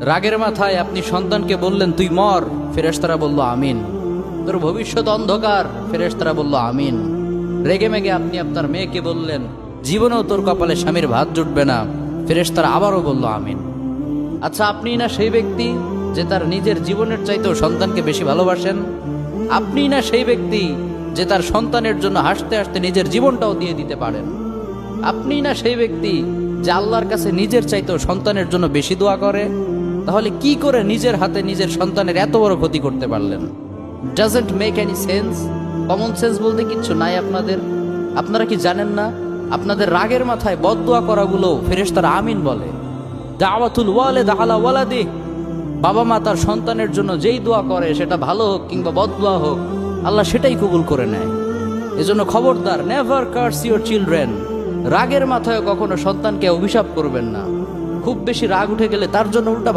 রাগের মাথায় আপনি সন্তানকে বললেন তুই মর, ফেরেশতারা বলল আমিন। তোর ভবিষ্যৎ অন্ধকার, ফেরেশতারা বলল আমিন। রেগে মেগে আপনি আপনার মেয়েকে বললেন জীবনেও তোর কপালে স্বামীর ভাত জুটবে না, ফেরেশতারা আবারও বলল আমিন। আচ্ছা, আপনি না সেই ব্যক্তি যে তার নিজের জীবনের চাইতেও সন্তানকে বেশি ভালোবাসেন? আপনি না সেই ব্যক্তি যে তার সন্তানের জন্য হাসতে হাসতে নিজের জীবনটাও দিয়ে দিতে পারেন? আপনি না সেই ব্যক্তি যে আল্লাহর কাছে নিজের চাইতেও সন্তানের জন্য বেশি দোয়া করে? তাহলে কি করে নিজের হাতে নিজের সন্তানের এত বড় ক্ষতি করতে পারলেন? Doesn't make any sense. Common sense বলতে কিচ্ছু নাই আপনাদের। আপনারা কি জানেন না আপনাদের রাগের মাথায় বদদোয়া করাগুলো ফেরেশতারা আমিন বলে? দাওয়াতুল ওয়ালিদ আলা ওয়ালাদি, বাবা মা তার সন্তানের জন্য যেই দোয়া করে সেটা ভালো হোক কিংবা বদদোয়া হোক, আল্লাহ সেটাই কবুল করে নেয়। এজন্য খবরদার, নেভার কার্স ইউর চিলড্রেন। রাগের মাথায় কখনো সন্তানকে অভিশাপ করবেন না। খুব বেশি রাগ উঠে গেলে তার জন্য উল্টা